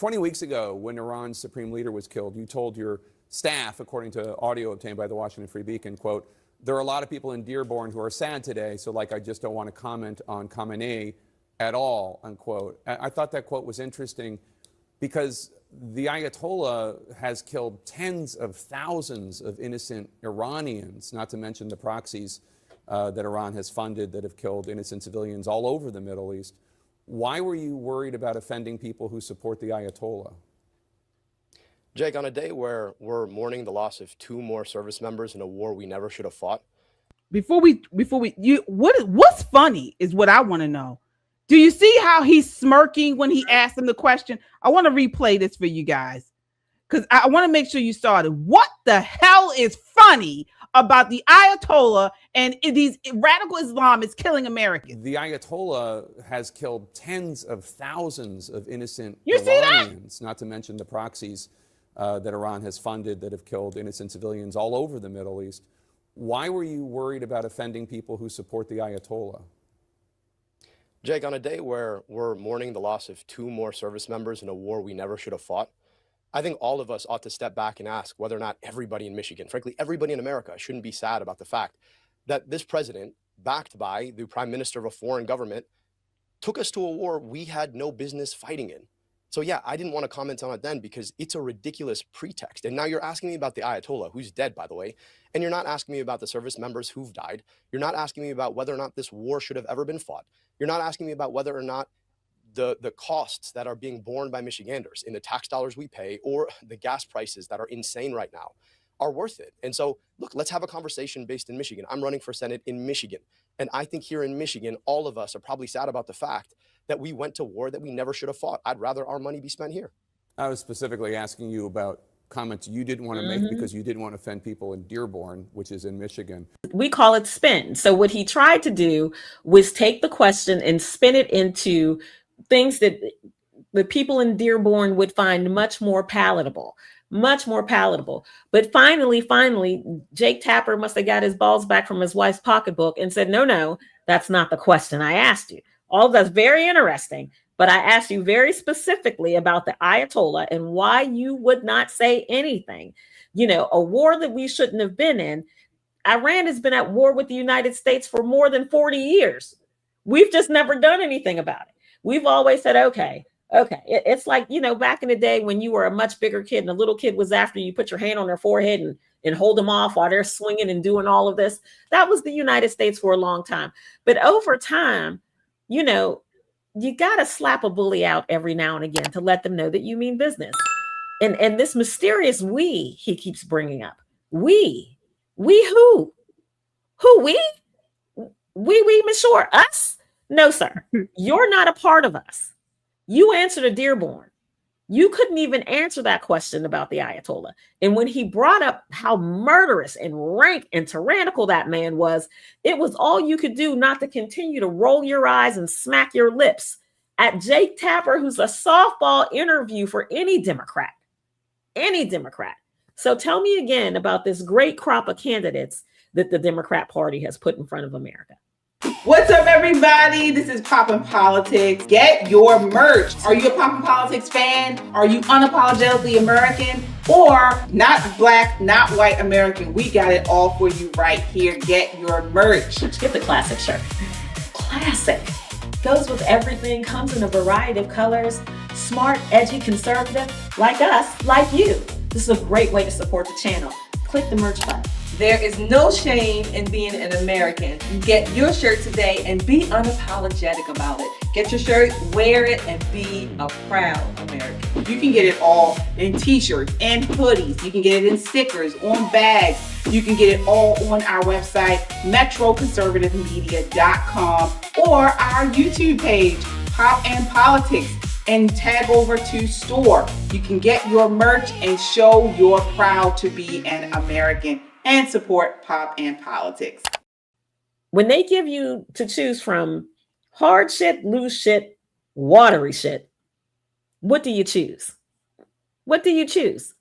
20 weeks ago, when Iran's supreme leader was killed, you told your staff, according to audio obtained by the Washington Free Beacon, quote, "There are a lot of people in Dearborn who are sad today, so like I just don't want to comment on Khamenei at all," unquote. I thought that quote was interesting because the Ayatollah has killed tens of thousands of innocent Iranians, not to mention the proxies that Iran has funded that have killed innocent civilians all over the Middle East. Why were you worried about offending people who support the Ayatollah? Jake, on a day where we're mourning the loss of 2 more service members in a war we never should have fought. What's funny is what I want to know. Do you see how he's smirking when he asked him the question? I want to replay this for you guys because I want to make sure you started. What the hell is funny about the Ayatollah and these radical Islamists killing Americans? The Ayatollah has killed tens of thousands of innocent Iranians, not to mention the proxies that Iran has funded that have killed innocent civilians all over the Middle East. Why were you worried about offending people who support the Ayatollah? Jake, on a day where we're mourning the loss of 2 more service members in a war we never should have fought, I think all of us ought to step back and ask whether or not everybody in Michigan, frankly, everybody in America, shouldn't be sad about the fact that this president, backed by the prime minister of a foreign government, took us to a war we had no business fighting in. So yeah, I didn't want to comment on it then because it's a ridiculous pretext. And now you're asking me about the Ayatollah, who's dead, by the way, and you're not asking me about the service members who've died. You're not asking me about whether or not this war should have ever been fought. You're not asking me about whether or not the costs that are being borne by Michiganders in the tax dollars we pay or the gas prices that are insane right now are worth it. And so, look, let's have a conversation based in Michigan. I'm running for Senate in Michigan. And I think here in Michigan, all of us are probably sad about the fact that we went to war that we never should have fought. I'd rather our money be spent here. I was specifically asking you about comments you didn't want to make because you didn't want to offend people in Dearborn, which is in Michigan. We call it spin. So what he tried to do was take the question and spin it into things that the people in Dearborn would find much more palatable. But finally, Jake Tapper must have got his balls back from his wife's pocketbook and said, no, that's not the question I asked you. All that's very interesting, but I asked you very specifically about the Ayatollah and why you would not say anything. You know, a war that we shouldn't have been in. Iran has been at war with the United States for more than 40 years. We've just never done anything about it. We've always said, okay. It's like, you know, back in the day when you were a much bigger kid and a little kid was after you, put your hand on their forehead and hold them off while they're swinging and doing all of this. That was the United States for a long time. But over time, you know, you got to slap a bully out every now and again to let them know that you mean business. And this mysterious we he keeps bringing up. We who? Who we? We, Miss Shore, us? No, sir. You're not a part of us. You answered a Dearborn. You couldn't even answer that question about the Ayatollah. And when he brought up how murderous and rank and tyrannical that man was, it was all you could do not to continue to roll your eyes and smack your lips at Jake Tapper, who's a softball interview for any Democrat. So tell me again about this great crop of candidates that the Democrat Party has put in front of America. What's up, everybody? This is Poppin' Politics. Get your merch. Are you a Poppin' Politics fan? Are you unapologetically American? Or not black, not white American? We got it all for you right here. Get your merch. Get the classic shirt. Classic. Goes with everything, comes in a variety of colors. Smart, edgy, conservative, like us, like you. This is a great way to support the channel. Click the merch button. There is no shame in being an American. Get your shirt today and be unapologetic about it. Get your shirt, wear it, and be a proud American. You can get it all in t-shirts and hoodies. You can get it in stickers, on bags. You can get it all on our website, metroconservativemedia.com, or our YouTube page, Pop and Politics, and tag over to store. You can get your merch and show you're proud to be an American and support Pop and Politics. When they give you to choose from hard shit, loose shit, watery shit, what do you choose? What do you choose?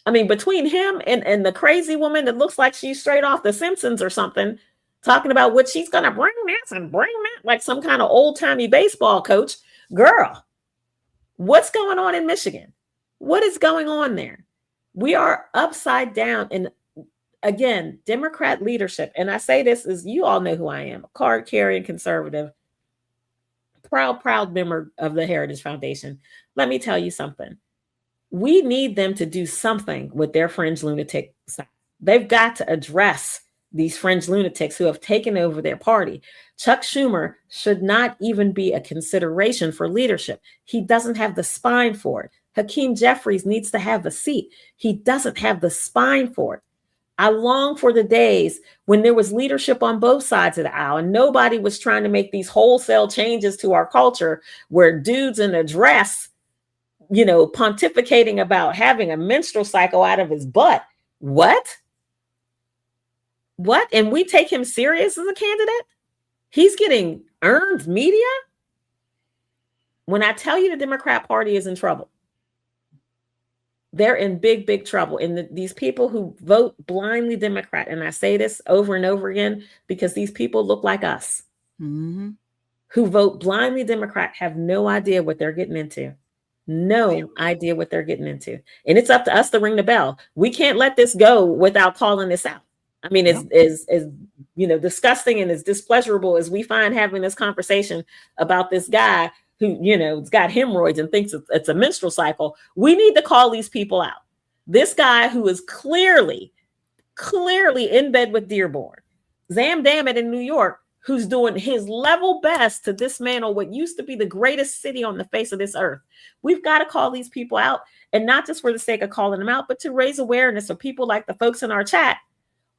I mean, between him and the crazy woman that looks like she's straight off The Simpsons or something, talking about what she's going to bring this and bring that, like some kind of old-timey baseball coach, girl, What's going on in Michigan? What is going on there? We are upside down. And again, Democrat leadership, and I say this as you all know who I am, a card-carrying conservative, proud member of the Heritage Foundation. Let me tell you something. We need them to do something with their fringe lunatic side. They've got to address these fringe lunatics who have taken over their party. Chuck Schumer should not even be a consideration for leadership. He doesn't have the spine for it. Hakeem Jeffries needs to have a seat. He doesn't have the spine for it. I long for the days when there was leadership on both sides of the aisle and nobody was trying to make these wholesale changes to our culture where dudes in a dress, pontificating about having a menstrual cycle out of his butt. What? And we take him serious as a candidate? He's getting earned media? When I tell you the Democrat Party is in trouble, they're in big trouble. And these people who vote blindly Democrat, and I say this over and over again because these people look like us, who vote blindly Democrat have no idea what they're getting into. No idea what they're getting into. And it's up to us to ring the bell. We can't let this go without calling this out. I mean, as disgusting and as displeasurable as we find having this conversation about this guy who, has got hemorrhoids and thinks it's a menstrual cycle, we need to call these people out. This guy who is clearly in bed with Dearborn, Zam Dammit in New York, who's doing his level best to dismantle what used to be the greatest city on the face of this earth. We've got to call these people out, and not just for the sake of calling them out, but to raise awareness so people like the folks in our chat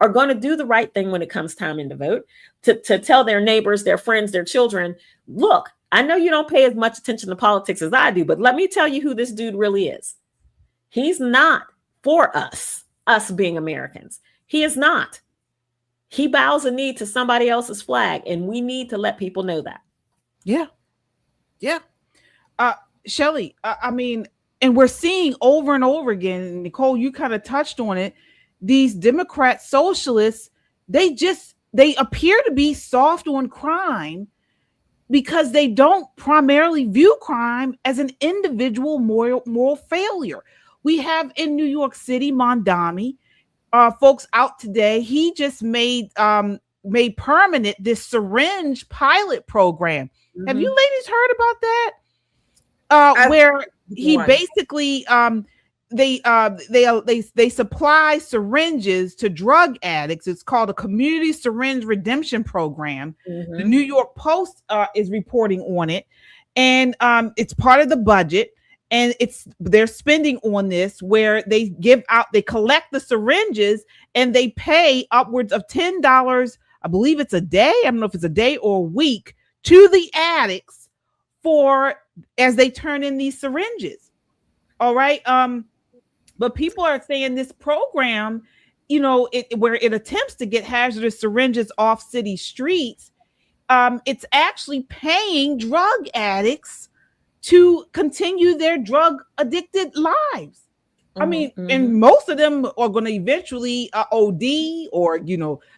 are going to do the right thing when it comes time to vote, to tell their neighbors, their friends, their children, look, I know you don't pay as much attention to politics as I do, but let me tell you who this dude really is. He's not for us being Americans. He is not. He bows a knee to somebody else's flag, and we need to let people know that. Yeah. Shelley, and we're seeing over and over again, and Nicole, you kind of touched on it, these Democrat socialists, they appear to be soft on crime because they don't primarily view crime as an individual moral failure. We have in New York City, Mondami, folks out today. He just made permanent this syringe pilot program. Have you ladies heard about that? Where he basically they supply syringes to drug addicts. It's called a community syringe redemption program. The New York Post is reporting on it, and it's part of the budget. And they're spending on this where they collect the syringes and they pay upwards of $10, I believe it's a day. I don't know if it's a day or a week, to the addicts as they turn in these syringes. All right. But people are saying this program, where it attempts to get hazardous syringes off city streets, it's actually paying drug addicts to continue their drug addicted lives. And most of them are going to eventually OD or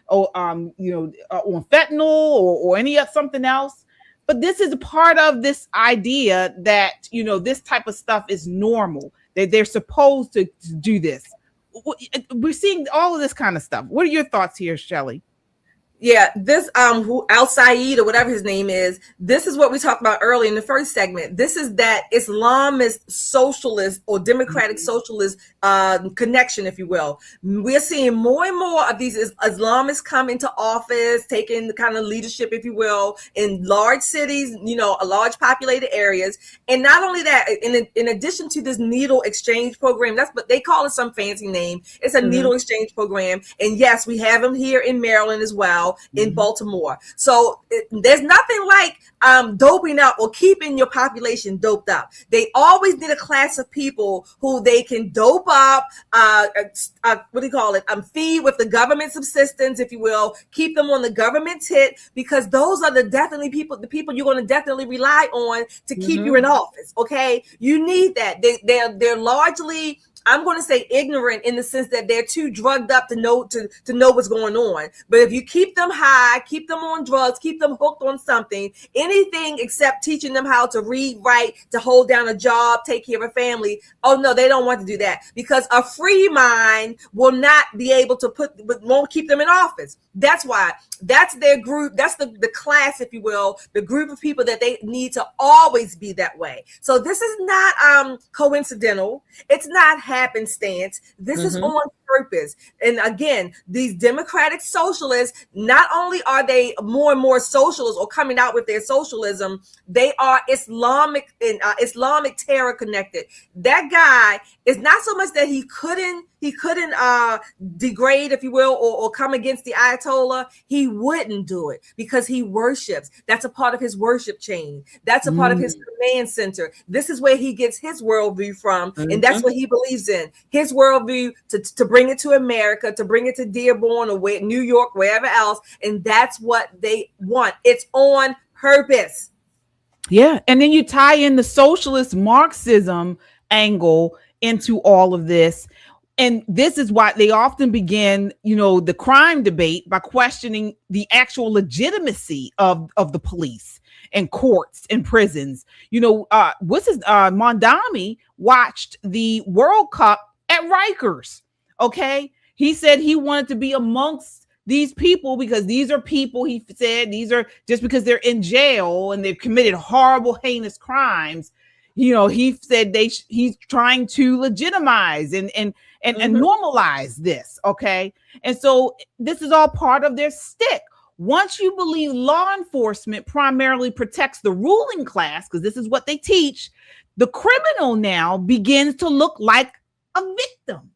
on fentanyl or any of something else. But this is a part of this idea that this type of stuff is normal. That they're supposed to do this. We're seeing all of this kind of stuff. What are your thoughts here, Shelley? Yeah, this El-Sayed or whatever his name is, this is what we talked about earlier in the first segment. This is that Islamist socialist or democratic socialist connection, if you will. We're seeing more and more of these Islamists come into office, taking the kind of leadership, if you will, in large cities, large populated areas. And not only that, in addition to this needle exchange program, that's what they call it, some fancy name. It's a needle exchange program. And yes, we have them here in Maryland as well. In Baltimore. So there's nothing like doping up or keeping your population doped up. They always need a class of people who they can dope up, feed with the government subsistence, if you will, keep them on the government tit, because those are the people you're going to definitely rely on to keep you in office. Okay. You need that. They're largely I'm going to say ignorant in the sense that they're too drugged up to know what's going on. But if you keep them high, keep them on drugs, keep them hooked on something, anything except teaching them how to read, write, to hold down a job, take care of a family. Oh no, they don't want to do that, because a free mind will not be able to won't keep them in office. That's why. That's their group. That's the class, if you will, the group of people that they need to always be that way. So this is not coincidental. It's not happenstance. This is on purpose. And again, these democratic socialists, not only are they more and more socialists or coming out with their socialism, they are Islamic terror connected. That guy is not so much that he couldn't degrade, if you will, or come against the Ayatollah. He wouldn't do it because he worships. That's a part of his worship chain. That's a part of his command center. This is where he gets his worldview from, and that's what he believes in. His worldview to bring it to America, to bring it to Dearborn or New York, wherever else, and that's what they want. It's on purpose. Yeah, and then you tie in the socialist Marxism angle into all of this. And this is why they often begin, the crime debate by questioning the actual legitimacy of the police and courts and prisons. Mondami watched the World Cup at Rikers. Okay. He said he wanted to be amongst these people because these are people, he said, these are just because they're in jail and they've committed horrible, heinous crimes. He said he's trying to legitimize and normalize this. Okay. And so this is all part of their stick. Once you believe law enforcement primarily protects the ruling class, because this is what they teach, the criminal now begins to look like a victim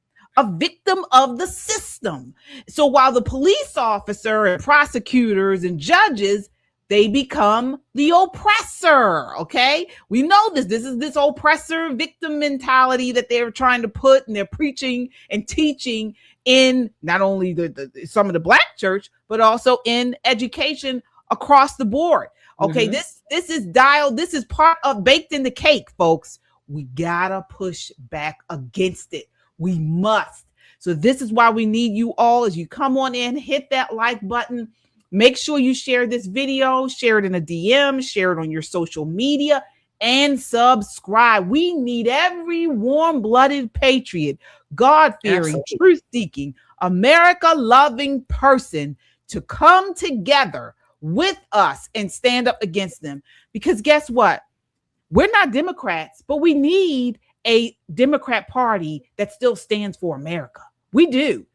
of the system. So while the police officer and prosecutors and judges, they become the oppressor. Okay. We know this. This is this oppressor victim mentality that they're trying to put, and they're preaching and teaching in not only some of the Black church, but also in education across the board. Okay. This is dialed. This is part of baked in the cake, folks. We gotta push back against it. We must. So this is why we need you all, as you come on in, hit that like button. Make sure you share this video, share it in a DM, share it on your social media, and subscribe. We need every warm-blooded patriot, God-fearing, truth-seeking, America-loving person to come together with us and stand up against them. Because guess what? We're not Democrats, but we need a Democrat Party that still stands for America. We do.